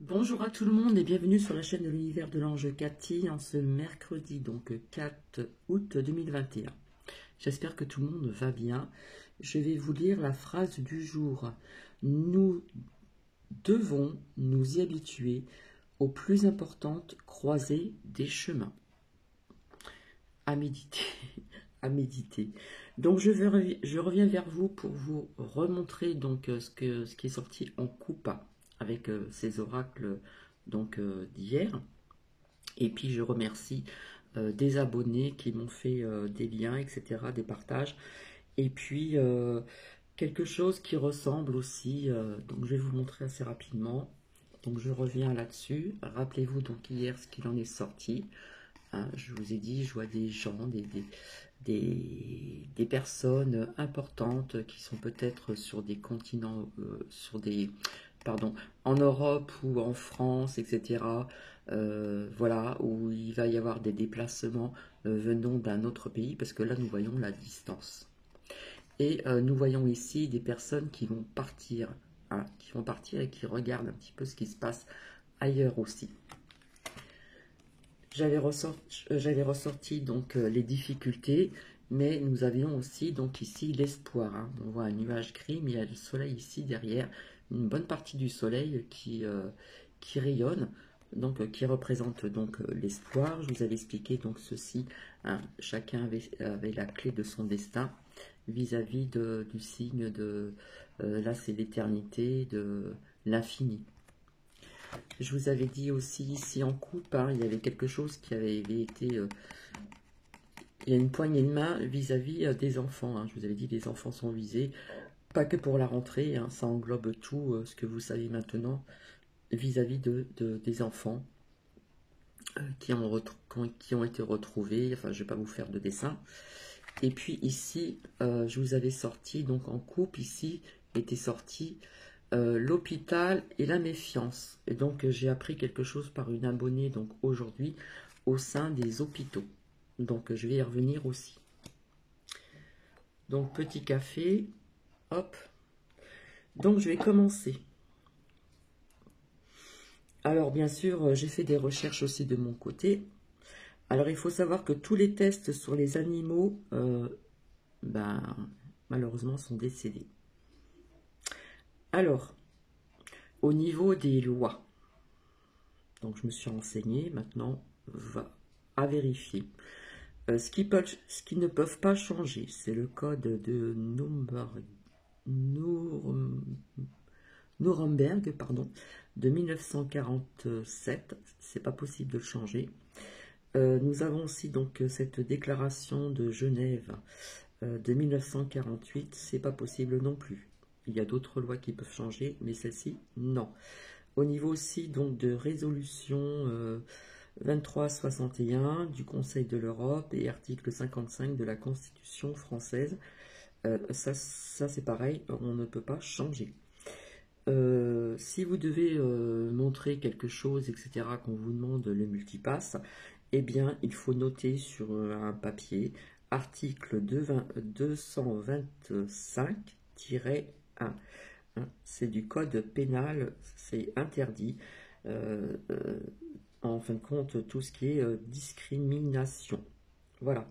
Bonjour à tout le monde et bienvenue sur la chaîne de l'univers de l'ange Cathy en ce mercredi, donc 4 août 2021. J'espère que tout le monde va bien. Je vais vous lire la phrase du jour. Nous devons nous y habituer aux plus importantes croisées des chemins. À méditer. À méditer. Donc je reviens vers vous pour vous remontrer donc ce qui est sorti en coupe avec ces oracles d'hier. Et puis je remercie des abonnés qui m'ont fait des liens, etc., des partages. Et puis quelque chose qui ressemble aussi, donc je vais vous montrer assez rapidement. Donc je reviens là-dessus. Rappelez-vous donc hier ce qu'il en est sorti. Hein, je vous ai dit, je vois des gens, des personnes importantes qui sont peut-être sur des continents, pardon, en Europe ou en France, etc. Voilà, où il va y avoir des déplacements venant d'un autre pays, parce que là, nous voyons la distance. Et nous voyons ici des personnes qui vont partir, hein, qui vont partir et qui regardent un petit peu ce qui se passe ailleurs aussi. J'avais ressorti donc les difficultés, mais nous avions aussi donc ici l'espoir. Hein. On voit un nuage gris, mais il y a le soleil ici derrière, une bonne partie du soleil qui rayonne, donc qui représente donc l'espoir. Je vous avais expliqué donc ceci. Hein. Chacun avait la clé de son destin vis-à-vis du signe de là c'est l'éternité, de l'infini. Je vous avais dit aussi ici en coupe, hein, il y avait quelque chose qui avait été... il y a une poignée de main vis-à-vis des enfants. Hein. Je vous avais dit les enfants sont visés, pas que pour la rentrée, hein, ça englobe tout ce que vous savez maintenant vis-à-vis des enfants qui ont été retrouvés. Enfin, je ne vais pas vous faire de dessin. Et puis ici, je vous avais sorti, donc en coupe, ici, était sorti... l'hôpital et la méfiance. Et donc j'ai appris quelque chose par une abonnée donc aujourd'hui au sein des hôpitaux. Donc je vais y revenir aussi. Donc petit café, hop. Donc je vais commencer. Alors bien sûr j'ai fait des recherches aussi de mon côté. Alors il faut savoir que tous les tests sur les animaux, malheureusement sont décédés. Alors, au niveau des lois, donc je me suis renseignée, maintenant à vérifier. Ce qui ne peuvent pas changer, c'est le code de Nuremberg, pardon, de 1947. C'est pas possible de le changer. Nous avons aussi donc cette déclaration de Genève de 1948. C'est pas possible non plus. Il y a d'autres lois qui peuvent changer, mais celle-ci, non. Au niveau aussi donc de résolution 2361 du Conseil de l'Europe et article 55 de la Constitution française, ça c'est pareil, on ne peut pas changer. Si vous devez montrer quelque chose, etc., qu'on vous demande le multipass, eh bien, il faut noter sur un papier article 225-1. C'est du code pénal, c'est interdit. En fin de compte, tout ce qui est discrimination. Voilà.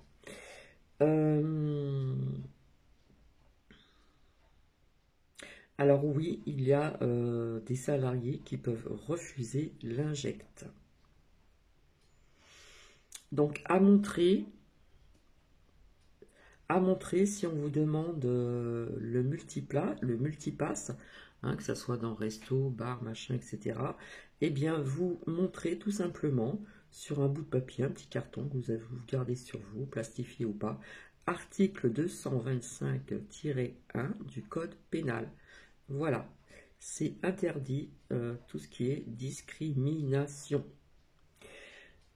Alors oui, il y a des salariés qui peuvent refuser l'injecte. Donc à montrer si on vous demande le multipass, hein, que ce soit dans resto, bar, machin, etc. Eh bien, vous montrez tout simplement sur un bout de papier, un petit carton que vous gardez sur vous, plastifié ou pas, article 225-1 du code pénal. Voilà, c'est interdit tout ce qui est discrimination.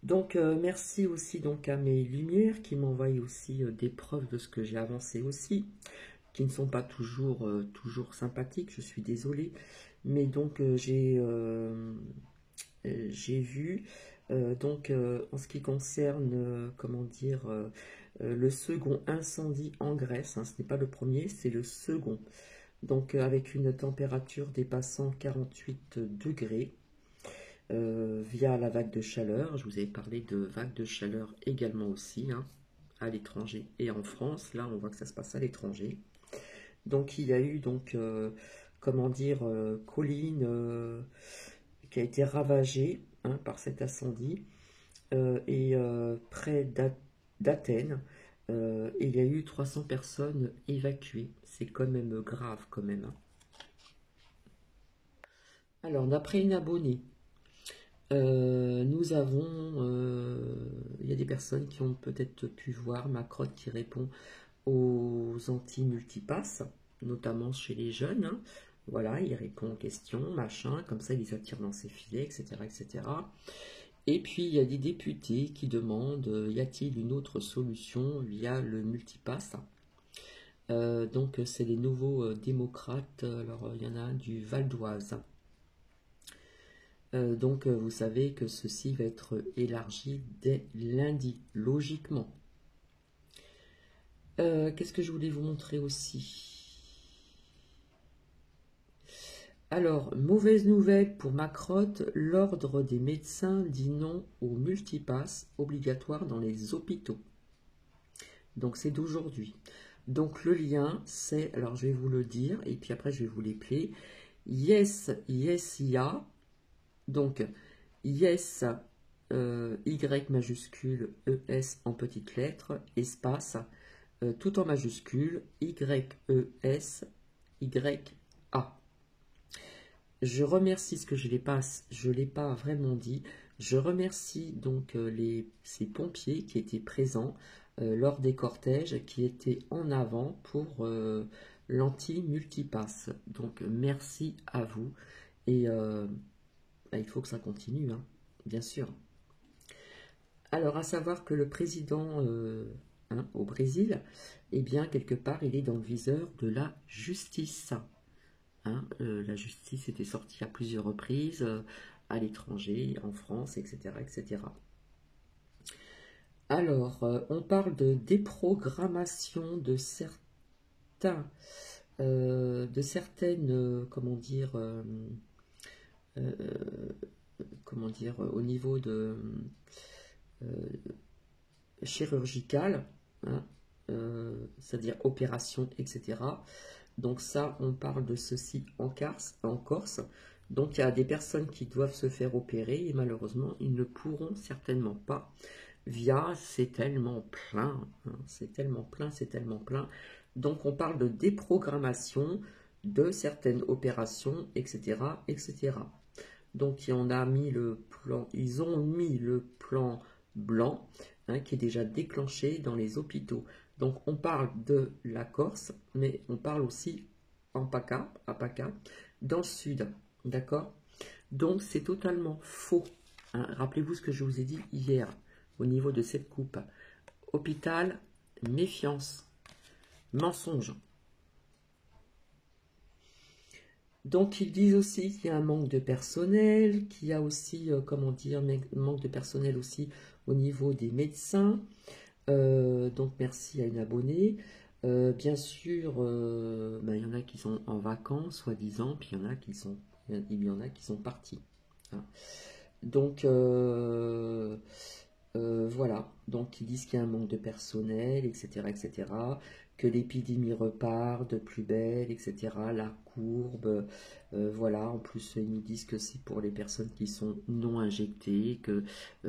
Donc merci aussi donc à mes lumières qui m'envoient aussi des preuves de ce que j'ai avancé aussi, qui ne sont pas toujours, toujours sympathiques, je suis désolée, mais donc j'ai vu donc en ce qui concerne comment dire le second incendie en Grèce, hein, ce n'est pas le premier, c'est le second, donc avec une température dépassant 48 degrés. via la vague de chaleur. Je vous avais parlé de vague de chaleur également aussi, hein, à l'étranger et en France. Là, on voit que ça se passe à l'étranger. Donc, il y a eu, donc, comment dire, Colline qui a été ravagée, hein, par cet incendie. Et près d'Athènes, il y a eu 300 personnes évacuées. C'est quand même grave, quand même, hein. Alors, d'après une abonnée, nous avons, il y a des personnes qui ont peut-être pu voir ma crotte qui répond aux anti-multipass, notamment chez les jeunes, hein. Voilà, il répond aux questions, machin, comme ça il les attire dans ses filets, etc., etc. Et puis il y a des députés qui demandent, y a-t-il une autre solution via le multipass? Donc c'est les nouveaux démocrates, alors il y en a un du Val d'Oise. Donc vous savez que ceci va être élargi dès lundi, logiquement. Qu'est-ce que je voulais vous montrer aussi? Alors, mauvaise nouvelle pour ma crotte, l'ordre des médecins dit non au multipass obligatoire dans les hôpitaux. Donc c'est d'aujourd'hui. Donc le lien, c'est, alors je vais vous le dire, et puis après je vais vous l'épeler, yes, ya, donc yes, Y majuscule, ES en petites lettres, espace, tout en majuscule, YES, YA. Je remercie, ce que je l'ai pas vraiment dit, je remercie donc ces pompiers qui étaient présents lors des cortèges, qui étaient en avant pour l'anti-multipass. Donc merci à vous, et il faut que ça continue, hein, bien sûr. Alors, à savoir que le président hein, au Brésil, eh bien, quelque part, il est dans le viseur de la justice. Hein, la justice était sortie à plusieurs reprises, à l'étranger, en France, etc., etc. Alors, on parle de déprogrammation de certaines, comment dire, au niveau de chirurgical, hein, c'est-à-dire opération, etc. Donc ça, on parle de ceci en Corse. Donc il y a des personnes qui doivent se faire opérer et malheureusement, ils ne pourront certainement pas via, c'est tellement plein, hein, c'est tellement plein, c'est tellement plein. Donc on parle de déprogrammation de certaines opérations, etc., etc. Donc on a mis le plan, ils ont mis le plan blanc, hein, qui est déjà déclenché dans les hôpitaux. Donc on parle de la Corse, mais on parle aussi en PACA, à PACA, dans le sud, d'accord? Donc c'est totalement faux, hein. Rappelez-vous ce que je vous ai dit hier au niveau de cette coupe. Hôpital, méfiance, mensonge. Donc ils disent aussi qu'il y a un manque de personnel, qu'il y a aussi, comment dire, manque de personnel aussi au niveau des médecins. Donc merci à une abonnée. Bien sûr, il y en a qui sont en vacances, soi-disant, puis il y en a qui sont partis, hein. Donc voilà, donc ils disent qu'il y a un manque de personnel, etc., etc., que l'épidémie repart de plus belle, etc., la courbe, voilà, en plus ils nous disent que c'est pour les personnes qui sont non injectées, que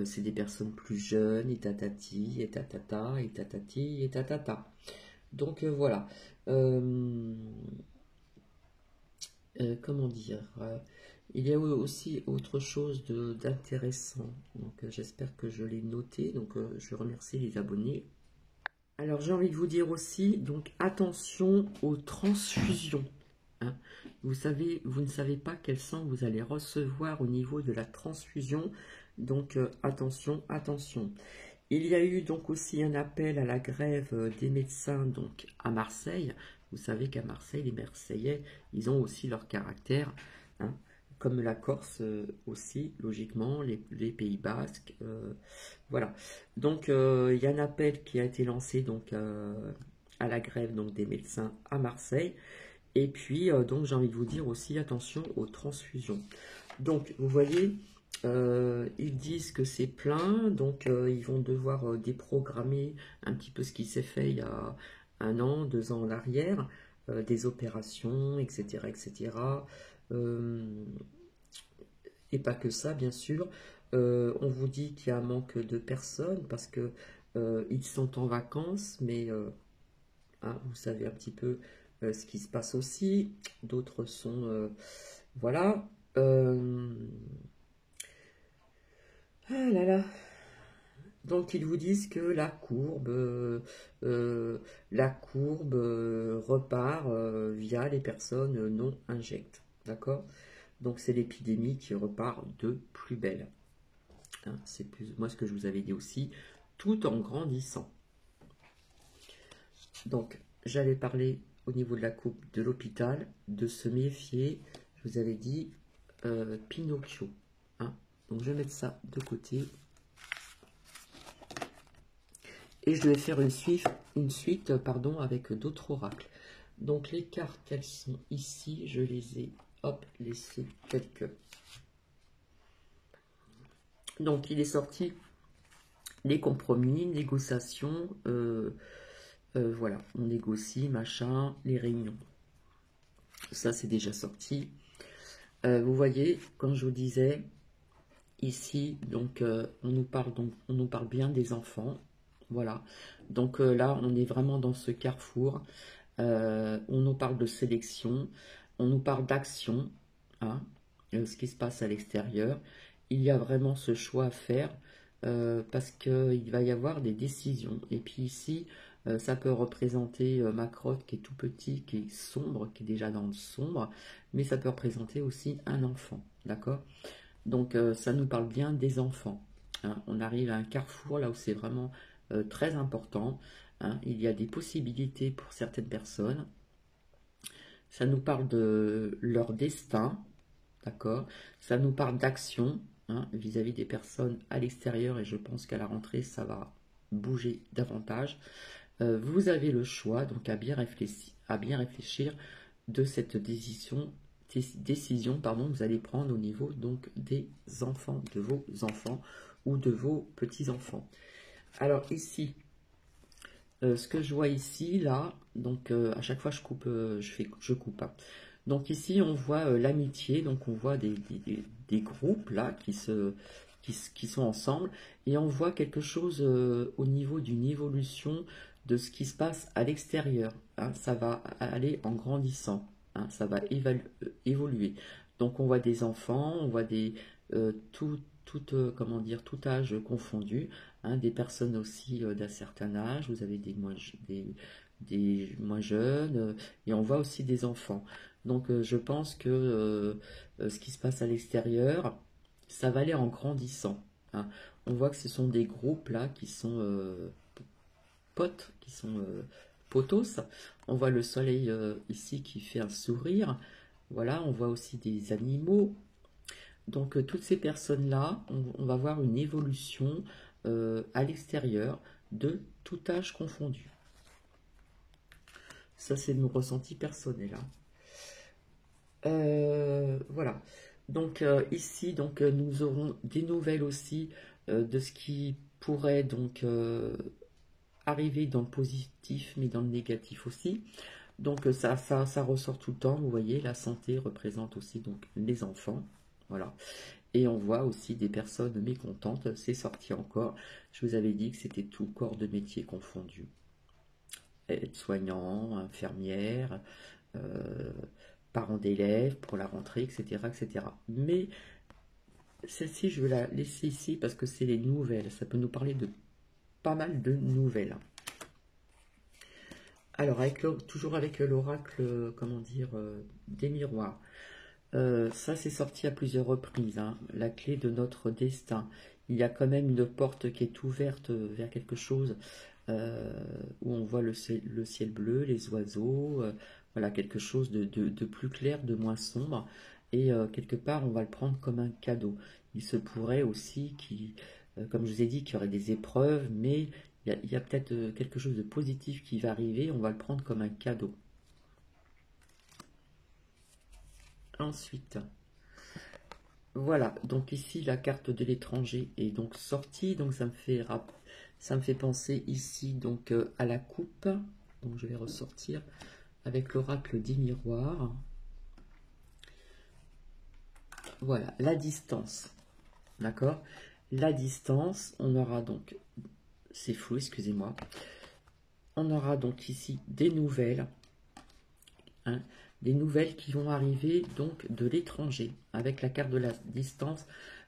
c'est des personnes plus jeunes, et tatati, et tatata, et tatati, et tatata. Donc voilà, comment dire, il y a aussi autre chose d'intéressant, donc j'espère que je l'ai noté, donc je remercie les abonnés. Alors j'ai envie de vous dire aussi, donc attention aux transfusions, hein. Vous savez, vous ne savez pas quel sang vous allez recevoir au niveau de la transfusion, donc attention, attention. Il y a eu donc aussi un appel à la grève des médecins donc à Marseille. Vous savez qu'à Marseille, les Marseillais, ils ont aussi leur caractère, hein, comme la Corse aussi, logiquement, les Pays Basques, voilà. Donc il y a un appel qui a été lancé donc à la grève donc des médecins à Marseille. Et puis donc j'ai envie de vous dire aussi attention aux transfusions. Donc vous voyez, Ils disent que c'est plein, donc ils vont devoir déprogrammer un petit peu ce qui s'est fait il y a 1 an, 2 ans en arrière, des opérations, etc., etc. Euh, et pas que ça, bien sûr. On vous dit qu'il y a un manque de personnes parce que ils sont en vacances, mais hein, vous savez un petit peu ce qui se passe aussi. D'autres sont, voilà. Ah là là. Donc ils vous disent que la courbe repart via les personnes non injectes. D'accord? Donc c'est l'épidémie qui repart de plus belle. Hein, c'est plus moi ce que je vous avais dit aussi, tout en grandissant. Donc j'avais parlé au niveau de la coupe de l'hôpital de se méfier. Je vous avais dit Pinocchio. Hein. Donc je vais mettre ça de côté. Et je vais faire une suite avec d'autres oracles. Donc les cartes, elles sont ici. Je les ai, hop, laissées quelques. Donc il est sorti les compromis, négociations. Voilà, on négocie, machin, les réunions. Ça, c'est déjà sorti. Vous voyez, quand je vous disais, ici, donc, on nous parle bien des enfants. Voilà. Donc là, on est vraiment dans ce carrefour. On nous parle de sélection, on nous parle d'action, hein, ce qui se passe à l'extérieur. Il y a vraiment ce choix à faire parce qu'il va y avoir des décisions. Et puis ici, ça peut représenter ma crotte qui est tout petit, qui est sombre, qui est déjà dans le sombre, mais ça peut représenter aussi un enfant, d'accord? Donc ça nous parle bien des enfants. Hein. On arrive à un carrefour là où c'est vraiment très important. Hein. Il y a des possibilités pour certaines personnes. Ça nous parle de leur destin, d'accord? Ça nous parle d'action hein, vis-à-vis des personnes à l'extérieur et je pense qu'à la rentrée, ça va bouger davantage. Vous avez le choix, donc à bien réfléchir de cette décision pardon, que vous allez prendre au niveau donc des enfants, de vos enfants ou de vos petits-enfants. Alors ici, ce que je vois ici, là, donc à chaque fois je coupe, je coupe. Hein. Donc ici on voit l'amitié, donc on voit des groupes là qui sont ensemble et on voit quelque chose au niveau d'une évolution de ce qui se passe à l'extérieur. Hein. Ça va aller en grandissant, hein, ça va évoluer. Donc on voit des enfants, on voit comment dire, tout âge confondu, hein, des personnes aussi d'un certain âge, vous avez des moins jeunes, et on voit aussi des enfants. Donc je pense que ce qui se passe à l'extérieur, ça va aller en grandissant. Hein. On voit que ce sont des groupes là qui sont potes, qui sont potos. On voit le soleil ici qui fait un sourire. Voilà, on voit aussi des animaux. Donc toutes ces personnes-là, on va voir une évolution à l'extérieur de tout âge confondu. Ça, c'est mon ressenti personnel. Hein. Voilà. Donc ici, donc, nous aurons des nouvelles aussi de ce qui pourrait donc arriver dans le positif, mais dans le négatif aussi. Donc ça ressort tout le temps. Vous voyez, la santé représente aussi donc les enfants. Voilà. Et on voit aussi des personnes mécontentes. C'est sorti encore. Je vous avais dit que c'était tout corps de métier confondu. Aide-soignant, infirmière, parents d'élèves pour la rentrée, etc., etc. Mais celle-ci, je vais la laisser ici parce que c'est les nouvelles. Ça peut nous parler de pas mal de nouvelles. Alors, toujours avec l'oracle, comment dire, des miroirs. Ça, c'est sorti à plusieurs reprises. Hein. La clé de notre destin. Il y a quand même une porte qui est ouverte vers quelque chose où on voit le ciel bleu, les oiseaux. Voilà, quelque chose de plus clair, de moins sombre. Et quelque part, on va le prendre comme un cadeau. Il se pourrait aussi, comme je vous ai dit, qu'il y aurait des épreuves, mais il y a peut-être quelque chose de positif qui va arriver. On va le prendre comme un cadeau. Ensuite, Voilà, donc ici la carte de l'étranger est donc sortie, donc ça me fait penser ici donc à la coupe. Donc je vais ressortir avec l'oracle des miroirs. Voilà, la distance, d'accord? La distance, on aura donc, c'est flou, excusez-moi, on aura donc ici des nouvelles, hein, des nouvelles qui vont arriver donc de l'étranger, avec la carte de la distance,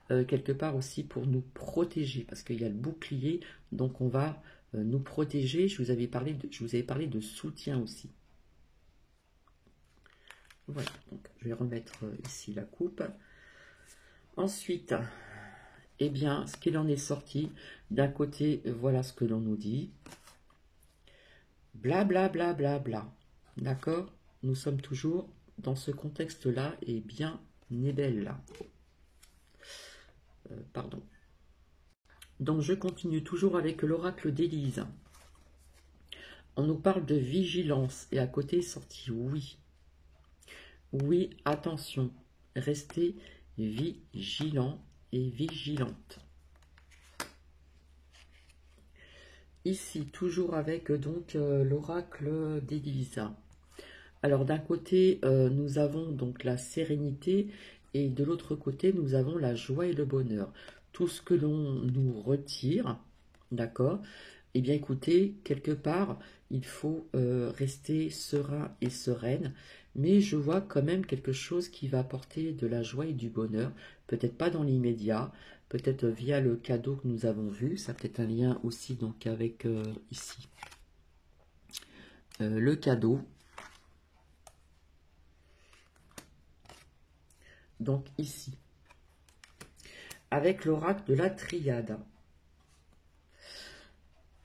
quelque part aussi pour nous protéger, parce qu'il y a le bouclier, donc on va nous protéger. Je vous avais parlé de soutien aussi. Voilà, donc je vais remettre ici la coupe. Ensuite, eh bien, ce qu'il en est sorti, d'un côté, voilà ce que l'on nous dit. Bla bla bla bla bla. D'accord? Nous sommes toujours dans ce contexte-là et bien n'est belle là. Pardon. Donc je continue toujours avec l'oracle d'Élise. On nous parle de vigilance et à côté est sorti oui. Oui, attention, restez vigilant et vigilante. Ici, toujours avec donc l'oracle d'Élisa. Alors d'un côté, nous avons donc la sérénité et de l'autre côté, nous avons la joie et le bonheur. Tout ce que l'on nous retire, d'accord? Eh bien écoutez, quelque part, il faut rester serein et sereine, mais je vois quand même quelque chose qui va apporter de la joie et du bonheur, peut-être pas dans l'immédiat, peut-être via le cadeau que nous avons vu, ça a peut-être un lien aussi donc avec ici le cadeau. Donc ici, avec l'oracle de la triade.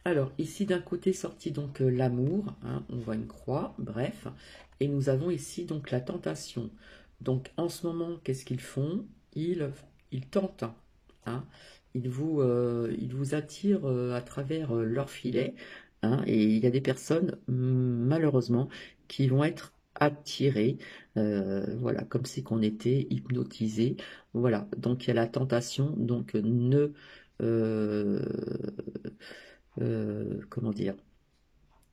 Alors ici d'un côté sorti donc l'amour, hein, on voit une croix, bref, et nous avons ici donc la tentation. Donc en ce moment, qu'est-ce qu'ils font? Ils tentent, hein, ils vous attirent à travers leur filet, hein, et il y a des personnes malheureusement qui vont être attirées, voilà, comme si qu'on était hypnotisé, voilà. Donc il y a la tentation, donc euh, comment dire,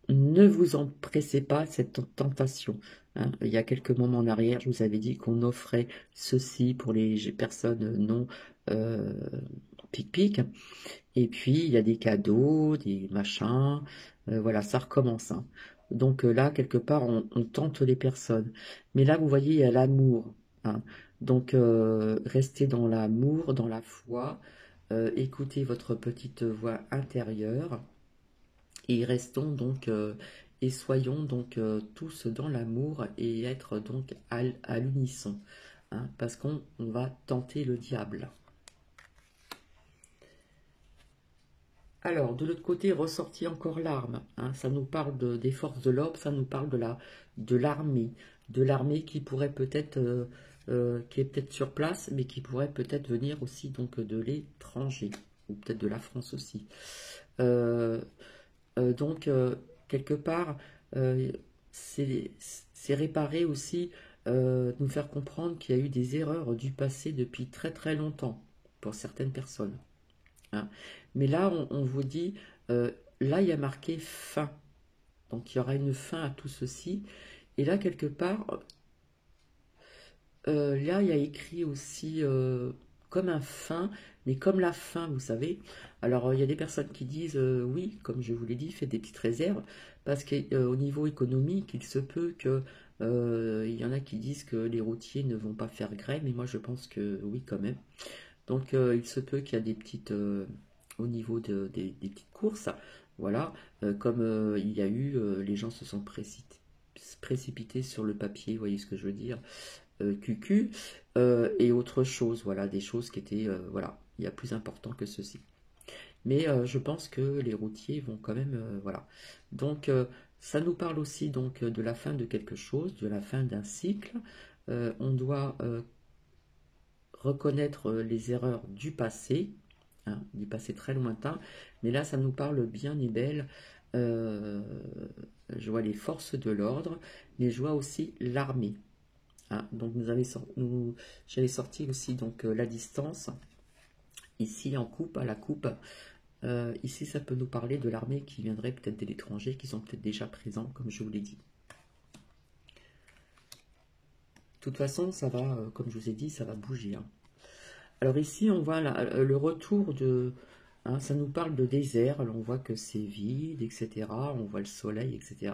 ne vous empressez pas cette tentation, hein. Il y a quelques moments en arrière, je vous avais dit qu'on offrait ceci pour les personnes non euh, pic-pic. Et puis, il y a des cadeaux, des machins. Voilà, ça recommence, hein. Donc là, quelque part, on tente les personnes. Mais là, vous voyez, il y a l'amour, hein. Donc, restez dans l'amour, dans la foi. Écoutez votre petite voix intérieure. Et restons donc et soyons donc tous dans l'amour et être donc à l'unisson, hein, parce qu'on va tenter le diable. Alors, de l'autre côté, ressortit encore l'arme, hein, ça nous parle des forces de l'ordre, ça nous parle de l'armée qui pourrait peut-être, qui est peut-être sur place, mais qui pourrait peut-être venir aussi donc de l'étranger, ou peut-être de la France aussi. Euh, donc, quelque part, euh, c'est réparer aussi, nous faire comprendre qu'il y a eu des erreurs du passé depuis très très longtemps pour certaines personnes, hein. Mais là, on vous dit, là, il y a marqué fin. Donc, il y aura une fin à tout ceci. Et là, quelque part, là, il y a écrit aussi comme un fin, mais comme la fin, vous savez. Alors, il y a des personnes qui disent, oui, comme je vous l'ai dit, faites des petites réserves, parce qu'au niveau économique, il se peut que il y en a qui disent que les routiers ne vont pas faire grève, mais moi, je pense que oui, quand même. Donc, il se peut qu'il y a des petites, au niveau des petites courses, voilà, comme il y a eu, les gens se sont précipités sur le papier, vous voyez ce que je veux dire, QQ, et autre chose, voilà, des choses qui étaient, voilà, il y a plus important que ceci. Mais je pense que les routiers vont quand même, voilà. Donc, ça nous parle aussi donc de la fin de quelque chose, de la fin d'un cycle. On doit reconnaître les erreurs du passé, hein, du passé très lointain, mais là ça nous parle bien et belle. Je vois les forces de l'ordre, mais je vois aussi l'armée. Hein. Donc j'avais sorti aussi donc la distance. Ici en coupe, à la coupe. Ici, ça peut nous parler de l'armée qui viendrait peut-être de l'étranger, qui sont peut-être déjà présents, comme je vous l'ai dit. De toute façon, ça va, comme je vous ai dit, ça va bouger. Hein. Alors ici, on voit le retour de... Hein, ça nous parle de désert, alors on voit que c'est vide, etc. On voit le soleil, etc.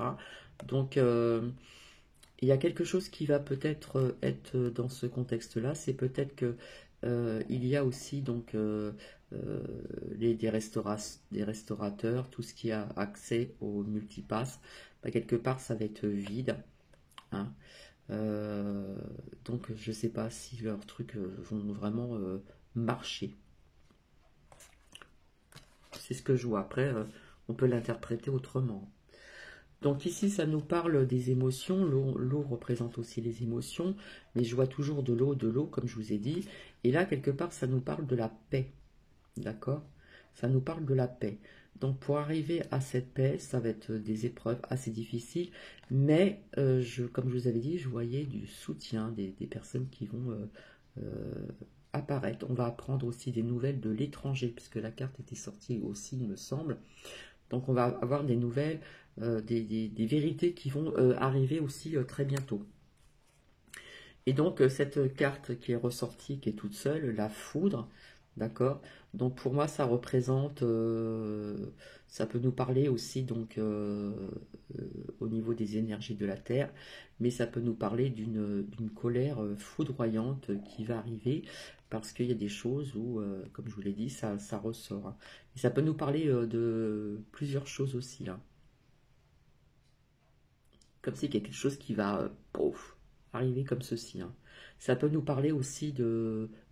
Donc, il y a quelque chose qui va peut-être être dans ce contexte-là. C'est peut-être que il y a aussi donc des restaurateurs, tout ce qui a accès au multipass. Bah, quelque part, ça va être vide. Hein. Donc je sais pas si leurs trucs vont vraiment marcher. C'est ce que je vois. Après, on peut l'interpréter autrement. Donc ici, ça nous parle des émotions. L'eau représente aussi les émotions, mais je vois toujours de l'eau, comme je vous ai dit. Et là, quelque part, ça nous parle de la paix. D'accord? Ça nous parle de la paix. Donc pour arriver à cette paix, ça va être des épreuves assez difficiles, mais comme je vous avais dit, je voyais du soutien des personnes qui vont apparaître. On va apprendre aussi des nouvelles de l'étranger, puisque la carte était sortie aussi, il me semble. Donc on va avoir des nouvelles, des vérités qui vont arriver aussi très bientôt. Et donc cette carte qui est ressortie, qui est toute seule, la foudre, d'accord? Donc pour moi ça représente, ça peut nous parler aussi donc au niveau des énergies de la Terre, mais ça peut nous parler d'une colère foudroyante qui va arriver parce qu'il y a des choses où, comme je vous l'ai dit, ça ressort. Hein. Et ça peut nous parler de plusieurs choses aussi. Hein. Comme si il y a quelque chose qui va pouf, arriver comme ceci. Hein. Ça peut nous parler aussi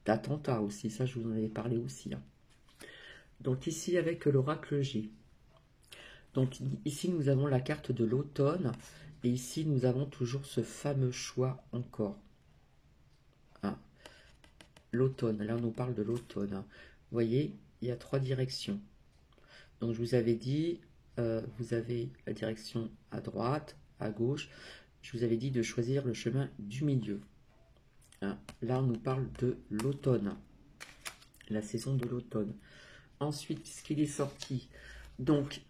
d'attentats aussi, ça je vous en avais parlé aussi. Hein. Donc ici avec l'oracle G. Donc ici nous avons la carte de l'automne et ici nous avons toujours ce fameux choix encore. Hein. L'automne, là on nous parle de l'automne. Hein. Vous voyez, il y a 3 directions. Donc je vous avais dit, vous avez la direction à droite, à gauche. Je vous avais dit de choisir le chemin du milieu. Hein. Là, on nous parle de l'automne, la saison de l'automne. Ensuite, ce qu'il est sorti, donc,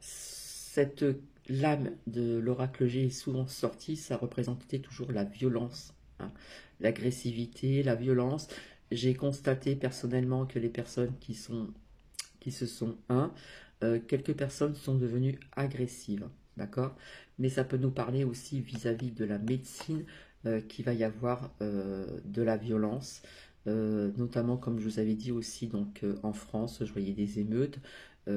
cette lame de l'oracle G est souvent sortie, ça représentait toujours la violence, hein, l'agressivité, la violence. J'ai constaté personnellement que les personnes qui se sont quelques personnes sont devenues agressives, d'accord? Mais ça peut nous parler aussi vis-à-vis de la médecine, qu'il va y avoir de la violence, notamment comme je vous avais dit aussi, donc en France, je voyais des émeutes.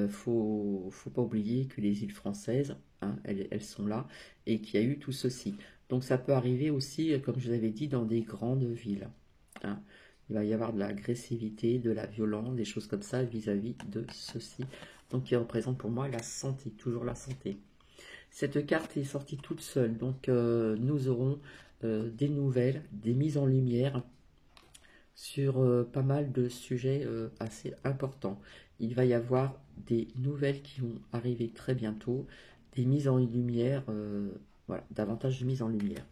Faut pas oublier que les îles françaises, hein, elles sont là, et qu'il y a eu tout ceci. Donc ça peut arriver aussi, comme je vous avais dit, dans des grandes villes. Hein. Il va y avoir de l'agressivité, de la violence, des choses comme ça vis-à-vis de ceci. Donc qui représente pour moi la santé, toujours la santé. Cette carte est sortie toute seule, donc nous aurons des nouvelles, des mises en lumière sur pas mal de sujets assez importants. Il va y avoir des nouvelles qui vont arriver très bientôt, des mises en lumière, voilà, davantage de mises en lumière.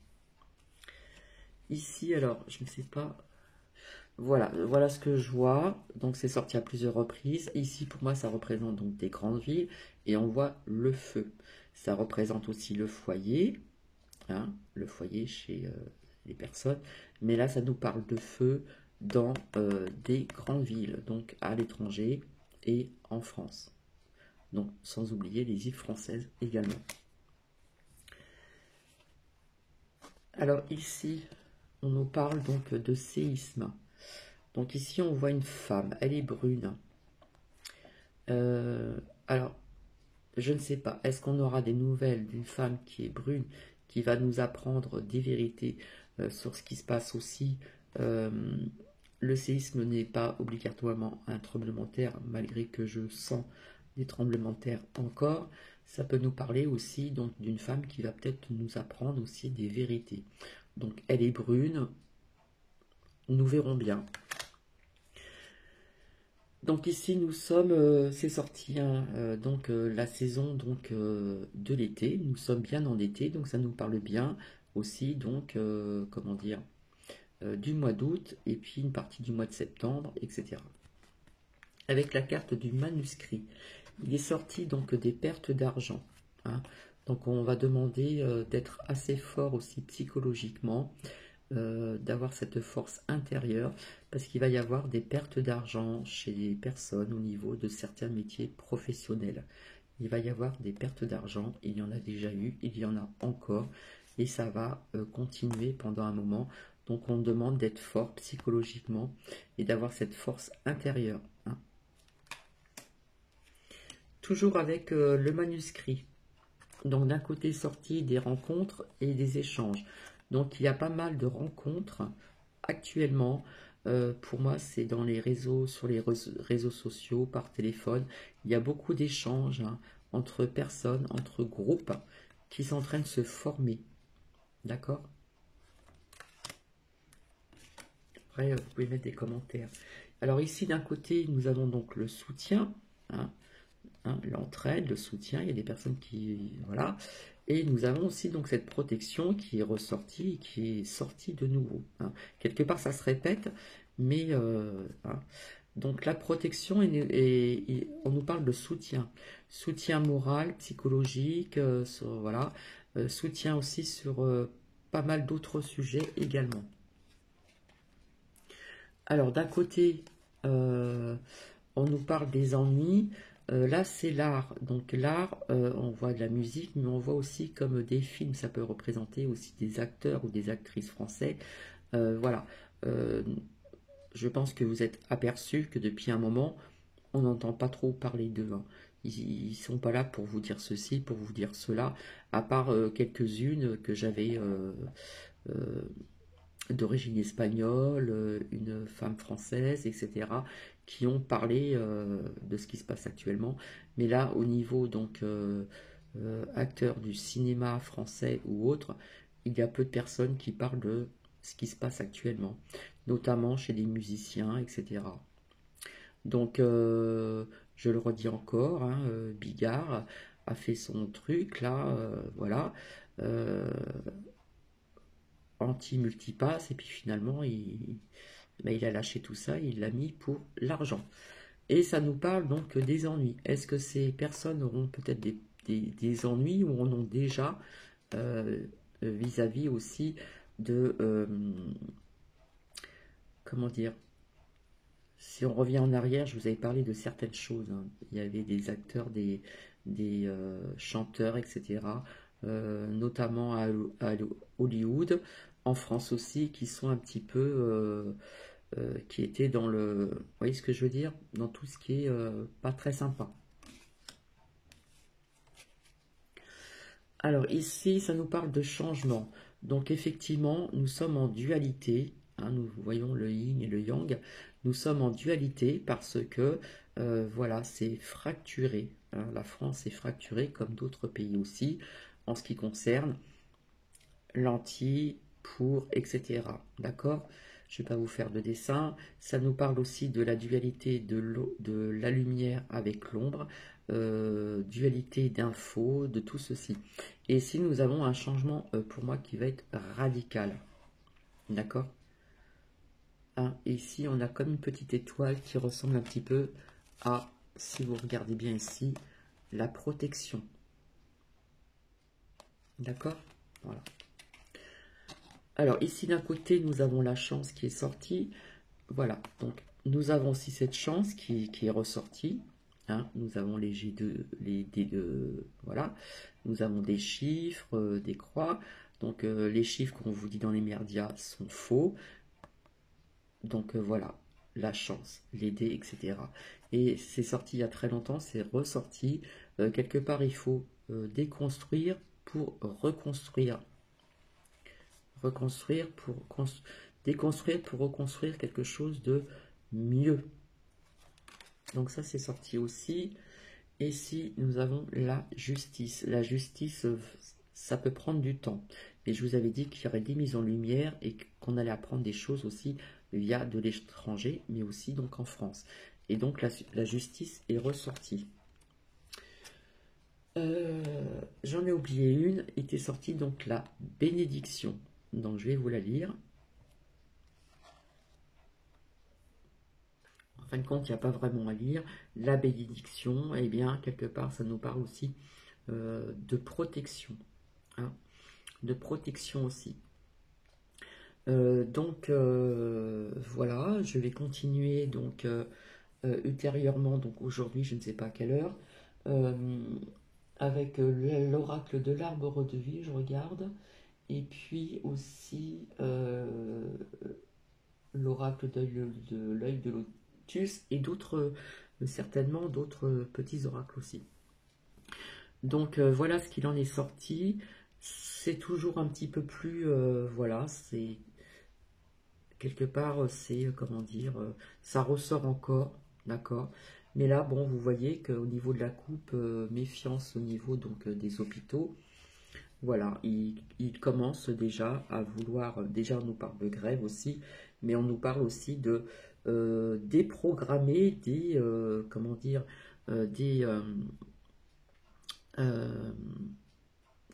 Ici, alors, je ne sais pas... Voilà, voilà ce que je vois. Donc c'est sorti à plusieurs reprises. Ici, pour moi, ça représente donc des grandes villes. Et on voit le feu. Ça représente aussi le foyer. Hein, le foyer chez les personnes. Mais là, ça nous parle de feu dans des grandes villes. Donc à l'étranger et en France. Donc sans oublier les îles françaises également. Alors ici, on nous parle donc de séisme. Donc ici, on voit une femme, elle est brune. Alors, je ne sais pas, est-ce qu'on aura des nouvelles d'une femme qui est brune, qui va nous apprendre des vérités sur ce qui se passe aussi. Le séisme n'est pas obligatoirement un tremblement de terre, malgré que je sens des tremblements de terre encore. Ça peut nous parler aussi donc d'une femme qui va peut-être nous apprendre aussi des vérités. Donc, elle est brune, nous verrons bien. Donc ici nous sommes, c'est sorti, hein, donc la saison donc de l'été. Nous sommes bien en été, donc ça nous parle bien aussi, donc, comment dire, du mois d'août, et puis une partie du mois de septembre, etc. Avec la carte du manuscrit, il est sorti donc des pertes d'argent, hein. Donc on va demander d'être assez fort aussi psychologiquement, d'avoir cette force intérieure, parce qu'il va y avoir des pertes d'argent chez les personnes au niveau de certains métiers professionnels. Il va y avoir des pertes d'argent, il y en a déjà eu, il y en a encore, et ça va continuer pendant un moment. Donc on demande d'être fort psychologiquement et d'avoir cette force intérieure, hein. Toujours avec le manuscrit. Donc d'un côté sorti des rencontres et des échanges. Donc il y a pas mal de rencontres actuellement. Pour moi, c'est dans les réseaux, sur les réseaux sociaux, par téléphone. Il y a beaucoup d'échanges, hein, entre personnes, entre groupes qui sont en train de se former. D'accord? Après, vous pouvez mettre des commentaires. Alors ici, d'un côté, nous avons donc le soutien, hein, l'entraide, le soutien. Il y a des personnes qui... Voilà. Et nous avons aussi donc cette protection qui est ressortie, qui est sortie de nouveau, hein. Quelque part, ça se répète, mais... hein. Donc la protection, on nous parle de soutien. Soutien moral, psychologique, voilà. Soutien aussi sur pas mal d'autres sujets également. Alors d'un côté, on nous parle des ennuis. Là, c'est l'art. Donc l'art, on voit de la musique, mais on voit aussi comme des films. Ça peut représenter aussi des acteurs ou des actrices français. Voilà. Je pense que vous êtes aperçu que depuis un moment, on n'entend pas trop parler d'eux, hein. Ils ne sont pas là pour vous dire ceci, pour vous dire cela, à part quelques-unes que j'avais euh, d'origine espagnole, une femme française, etc., qui ont parlé de ce qui se passe actuellement. Mais là, au niveau donc acteurs du cinéma français ou autre, il y a peu de personnes qui parlent de ce qui se passe actuellement, notamment chez des musiciens, etc. Donc, je le redis encore, hein, Bigard a fait son truc là, voilà, euh, anti-multipass, et puis finalement, ben, il a lâché tout ça, il l'a mis pour l'argent. Et ça nous parle donc des ennuis. Est-ce que ces personnes auront peut-être des ennuis ou en ont déjà vis-à-vis aussi de, comment dire, si on revient en arrière, je vous avais parlé de certaines choses, hein. Il y avait des acteurs, des chanteurs, etc., notamment à Hollywood, en France aussi, qui sont un petit peu, qui étaient dans le, vous voyez ce que je veux dire, dans tout ce qui est pas très sympa. Alors ici, ça nous parle de changement. Donc effectivement, nous sommes en dualité, hein, nous voyons le yin et le yang. Nous sommes en dualité parce que, voilà, c'est fracturé, hein. La France est fracturée comme d'autres pays aussi, en ce qui concerne l'anti, pour, etc. D'accord? Je ne vais pas vous faire de dessin. Ça nous parle aussi de la dualité de la lumière avec l'ombre, dualité d'infos, de tout ceci. Et ici, nous avons un changement, pour moi, qui va être radical. D'accord? Hein, et ici, on a comme une petite étoile qui ressemble un petit peu à, si vous regardez bien ici, la protection. D'accord? Voilà. Alors ici d'un côté, nous avons la chance qui est sortie. Voilà, donc nous avons aussi cette chance qui est ressortie, hein. Nous avons les G2, les D2, voilà. Nous avons des chiffres, des croix. Donc les chiffres qu'on vous dit dans les médias sont faux. Donc voilà, la chance, les dés, etc. Et c'est sorti il y a très longtemps, c'est ressorti. Quelque part, il faut déconstruire pour reconstruire. Reconstruire pour déconstruire pour reconstruire quelque chose de mieux. Donc ça, c'est sorti aussi. Et ici, nous avons la justice. La justice, ça peut prendre du temps. Mais je vous avais dit qu'il y aurait des mises en lumière et qu'on allait apprendre des choses aussi via de l'étranger, mais aussi donc en France. Et donc la justice est ressortie. J'en ai oublié une, était sortie donc la bénédiction. Donc je vais vous la lire. En fin de compte, il n'y a pas vraiment à lire. La bénédiction, eh bien, quelque part, ça nous parle aussi de protection. Hein, de protection aussi. Voilà, je vais continuer donc ultérieurement, donc aujourd'hui, je ne sais pas à quelle heure, euh, avec l'oracle de l'arbre de vie, je regarde, et puis aussi l'oracle de l'œil de lotus et d'autres, certainement d'autres petits oracles aussi. Donc voilà ce qu'il en est sorti. C'est toujours un petit peu plus, voilà, c'est quelque part, c'est, comment dire, ça ressort encore, d'accord. Mais là, bon, vous voyez qu'au niveau de la coupe, méfiance au niveau donc des hôpitaux. Voilà, il commence déjà à vouloir, déjà on nous parle de grève aussi, mais on nous parle aussi de déprogrammer comment dire, euh,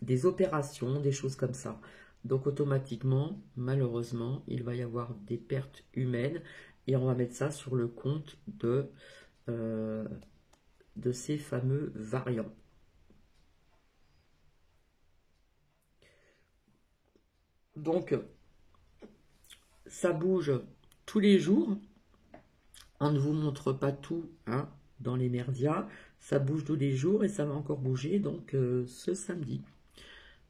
des opérations, des choses comme ça. Donc automatiquement, malheureusement, il va y avoir des pertes humaines et on va mettre ça sur le compte euh, de ces fameux variants. Donc ça bouge tous les jours. On ne vous montre pas tout hein, dans les merdias. Ça bouge tous les jours et ça va encore bouger donc ce samedi.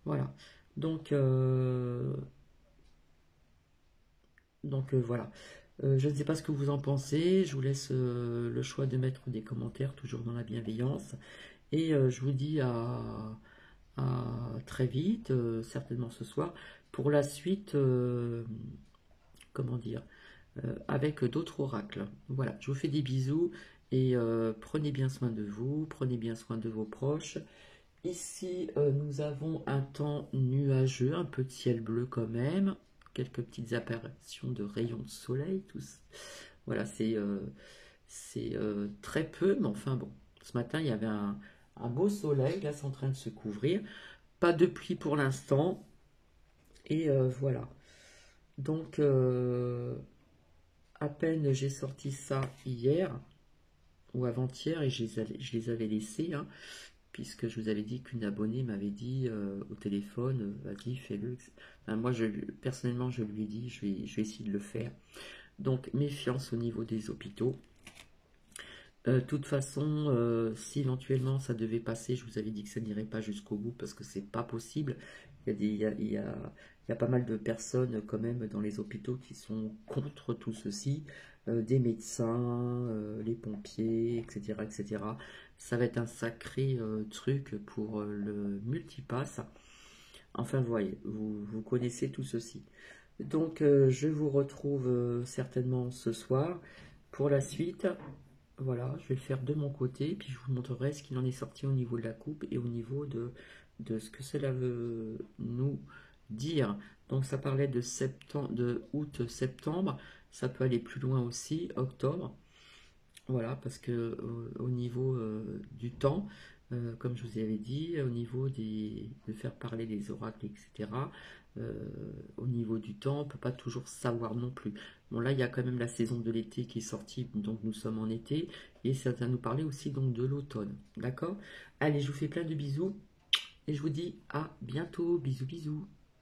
Voilà. Donc, voilà. Je ne sais pas ce que vous en pensez. Je vous laisse le choix de mettre des commentaires, toujours dans la bienveillance. Et je vous dis à très vite, certainement ce soir, pour la suite, comment dire, avec d'autres oracles. Voilà, je vous fais des bisous et prenez bien soin de vous, prenez bien soin de vos proches. Ici, nous avons un temps nuageux, un peu de ciel bleu quand même, quelques petites apparitions de rayons de soleil, tous. Voilà, c'est très peu, mais enfin bon. Ce matin, il y avait un beau soleil, là c'est en train de se couvrir. Pas de pluie pour l'instant. Et voilà. Donc, à peine j'ai sorti ça hier ou avant-hier et je les avais laissés, hein, puisque je vous avais dit qu'une abonnée m'avait dit au téléphone, vas-y, fais-le. Enfin, moi, personnellement, je lui ai dit, je vais essayer de le faire. Donc, méfiance au niveau des hôpitaux. De toute façon, si éventuellement ça devait passer, je vous avais dit que ça n'irait pas jusqu'au bout parce que c'est pas possible. Il y a pas mal de personnes quand même dans les hôpitaux qui sont contre tout ceci, des médecins, les pompiers, etc., etc. Ça va être un sacré truc pour le multipass. Enfin, voyez, vous connaissez tout ceci. Donc, je vous retrouve certainement ce soir pour la suite. Voilà, je vais le faire de mon côté, puis je vous montrerai ce qu'il en est sorti au niveau de la coupe et au niveau de ce que cela veut nous dire. Donc ça parlait de septembre, de août-septembre, ça peut aller plus loin aussi, octobre. Voilà, parce que au niveau du temps, comme je vous avais dit, au niveau de faire parler les oracles, etc., euh, au niveau du temps, on ne peut pas toujours savoir non plus. Bon, là, il y a quand même la saison de l'été qui est sortie, donc nous sommes en été, et ça va nous parler aussi donc de l'automne. D'accord? Allez, je vous fais plein de bisous, et je vous dis à bientôt. Bisous, bisous.